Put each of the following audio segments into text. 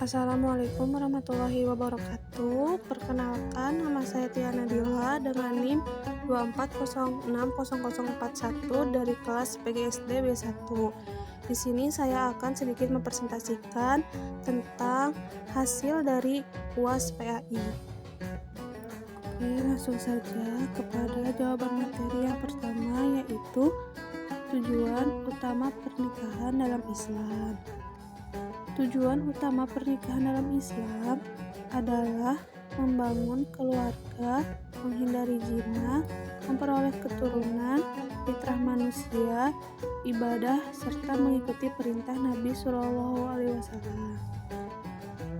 Assalamualaikum warahmatullahi wabarakatuh. Perkenalkan, nama saya Tia Nadila dengan NIM 240600041 dari kelas PGSD B1. Di sini saya akan sedikit mempresentasikan tentang hasil dari UAS PAI. Oke, langsung saja kepada jawaban materi yang pertama, yaitu tujuan utama pernikahan dalam Islam. Tujuan utama pernikahan dalam Islam adalah membangun keluarga, menghindari zina, memperoleh keturunan, fitrah manusia, ibadah, serta mengikuti perintah Nabi SAW.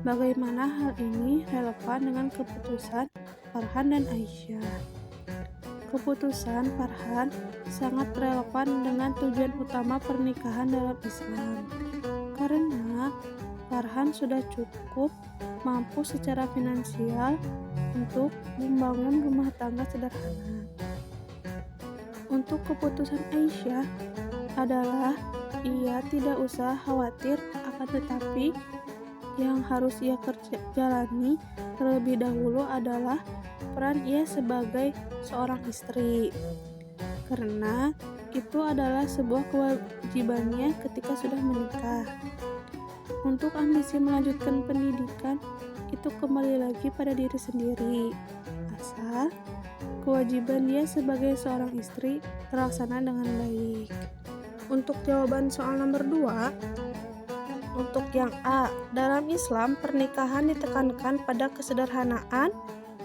Bagaimana hal ini relevan dengan keputusan Farhan dan Aisyah? Keputusan Farhan sangat relevan dengan tujuan utama pernikahan dalam Islam. Karena Farhan sudah cukup mampu secara finansial untuk membangun rumah tangga sederhana. Untuk keputusan Aisyah adalah ia tidak usah khawatir, akan tetapi yang harus ia jalani terlebih dahulu adalah peran ia sebagai seorang istri. Karena itu adalah sebuah kewajibannya ketika sudah menikah. Untuk ambisi melanjutkan pendidikan, itu kembali lagi pada diri sendiri, asal kewajiban dia sebagai seorang istri terlaksana dengan baik. Untuk jawaban soal nomor 2, untuk yang A, dalam Islam pernikahan ditekankan pada kesederhanaan,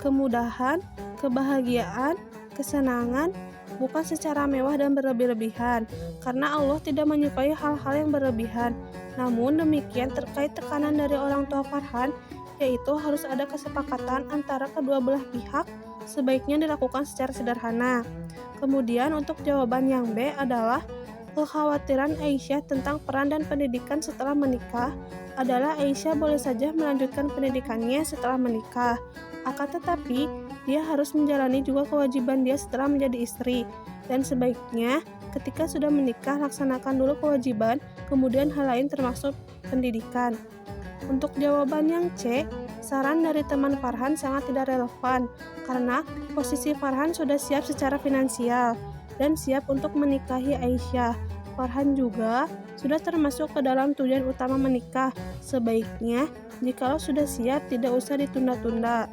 kemudahan, kebahagiaan, kesenangan, bukan secara mewah dan berlebih-lebihan, karena Allah tidak menyukai hal-hal yang berlebihan. Namun demikian, terkait tekanan dari orang tua Farhan, yaitu harus ada kesepakatan antara kedua belah pihak, sebaiknya dilakukan secara sederhana. Kemudian untuk jawaban yang B adalah kekhawatiran Aisyah tentang peran dan pendidikan setelah menikah adalah Aisyah boleh saja melanjutkan pendidikannya setelah menikah, akan tetapi dia harus menjalani juga kewajiban dia setelah menjadi istri, dan sebaiknya ketika sudah menikah laksanakan dulu kewajiban, kemudian hal lain termasuk pendidikan. Untuk jawaban yang C, saran dari teman Farhan sangat tidak relevan karena posisi Farhan sudah siap secara finansial dan siap untuk menikahi Aisyah. Farhan juga sudah termasuk ke dalam tujuan utama menikah. Sebaiknya jikalau sudah siap tidak usah ditunda-tunda.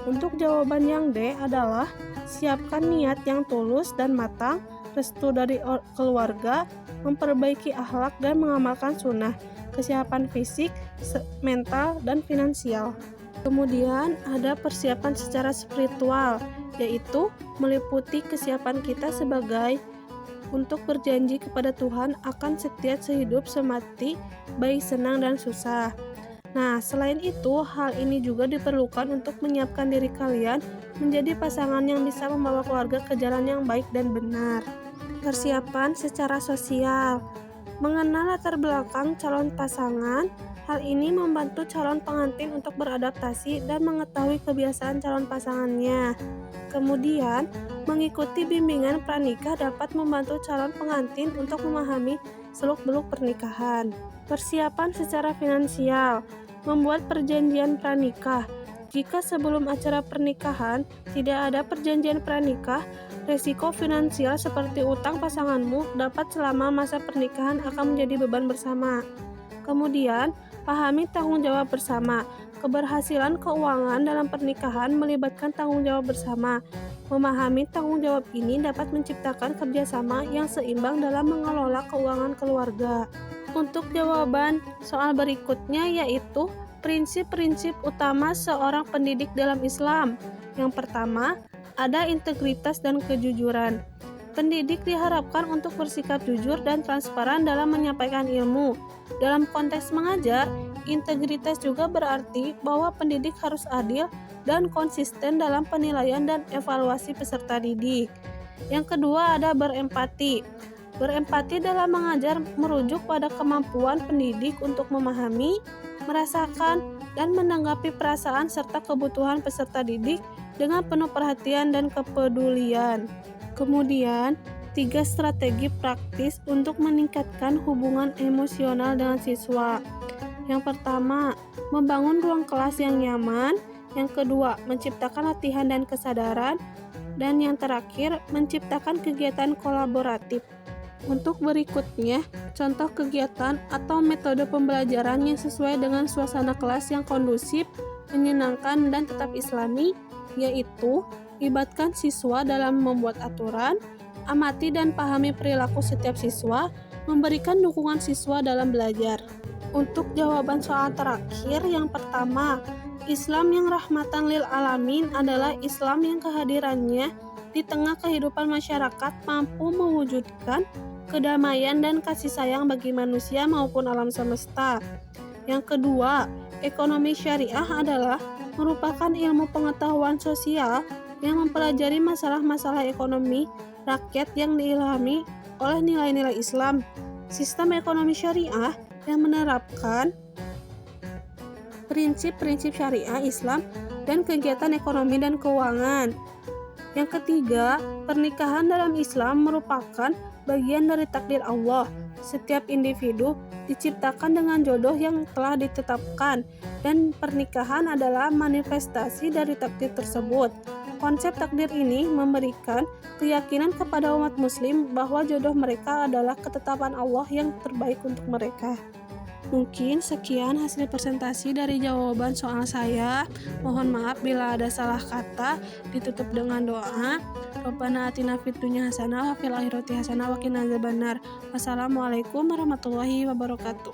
Untuk jawaban yang D adalah siapkan niat yang tulus dan matang, restu dari keluarga, memperbaiki akhlak dan mengamalkan sunnah, kesiapan fisik, mental, dan finansial. Kemudian ada persiapan secara spiritual, yaitu meliputi kesiapan kita sebagai untuk berjanji kepada Tuhan akan setia sehidup semati, baik senang dan susah. Nah, selain itu, hal ini juga diperlukan untuk menyiapkan diri kalian menjadi pasangan yang bisa membawa keluarga ke jalan yang baik dan benar. Persiapan secara sosial. Mengenal latar belakang calon pasangan, hal ini membantu calon pengantin untuk beradaptasi dan mengetahui kebiasaan calon pasangannya. Kemudian, mengikuti bimbingan pranikah dapat membantu calon pengantin untuk memahami seluk-beluk pernikahan. Persiapan secara finansial. Membuat perjanjian pranikah. Jika sebelum acara pernikahan tidak ada perjanjian pranikah, resiko finansial seperti utang pasanganmu dapat selama masa pernikahan akan menjadi beban bersama. Kemudian, pahami tanggung jawab bersama. Keberhasilan keuangan dalam pernikahan melibatkan tanggung jawab bersama. Memahami tanggung jawab ini dapat menciptakan kerjasama yang seimbang dalam mengelola keuangan keluarga. Untuk jawaban soal berikutnya yaitu prinsip-prinsip utama seorang pendidik dalam Islam. Yang pertama, ada integritas dan kejujuran. Pendidik diharapkan untuk bersikap jujur dan transparan dalam menyampaikan ilmu. Dalam konteks mengajar, integritas juga berarti bahwa pendidik harus adil dan konsisten dalam penilaian dan evaluasi peserta didik. Yang kedua ada berempati. Berempati dalam mengajar merujuk pada kemampuan pendidik untuk memahami, merasakan, dan menanggapi perasaan serta kebutuhan peserta didik dengan penuh perhatian dan kepedulian. Kemudian, 3 strategi praktis untuk meningkatkan hubungan emosional dengan siswa. Yang pertama, membangun ruang kelas yang nyaman. Yang kedua, menciptakan latihan dan kesadaran. Dan yang terakhir, menciptakan kegiatan kolaboratif. Untuk berikutnya, contoh kegiatan atau metode pembelajaran yang sesuai dengan suasana kelas yang kondusif, menyenangkan, dan tetap islami, yaitu libatkan siswa dalam membuat aturan, amati dan pahami perilaku setiap siswa, memberikan dukungan siswa dalam belajar. Untuk jawaban soal terakhir, yang pertama, Islam yang rahmatan lil alamin adalah Islam yang kehadirannya di tengah kehidupan masyarakat mampu mewujudkan kedamaian dan kasih sayang bagi manusia maupun alam semesta. Yang kedua, ekonomi syariah adalah merupakan ilmu pengetahuan sosial yang mempelajari masalah-masalah ekonomi rakyat yang diilhami oleh nilai-nilai Islam. Sistem ekonomi syariah yang menerapkan prinsip-prinsip syariah Islam dan kegiatan ekonomi dan keuangan. Yang ketiga, pernikahan dalam Islam merupakan bagian dari takdir Allah. Setiap individu diciptakan dengan jodoh yang telah ditetapkan, dan pernikahan adalah manifestasi dari takdir tersebut. Konsep takdir ini memberikan keyakinan kepada umat muslim bahwa jodoh mereka adalah ketetapan Allah yang terbaik untuk mereka. Mungkin sekian hasil presentasi dari jawaban soal saya. Mohon maaf bila ada salah kata. Ditutup dengan doa. Rabbana atina fid dunya hasanah wa fil akhirati hasanah wa qina adzabannar. Wassalamualaikum warahmatullahi wabarakatuh.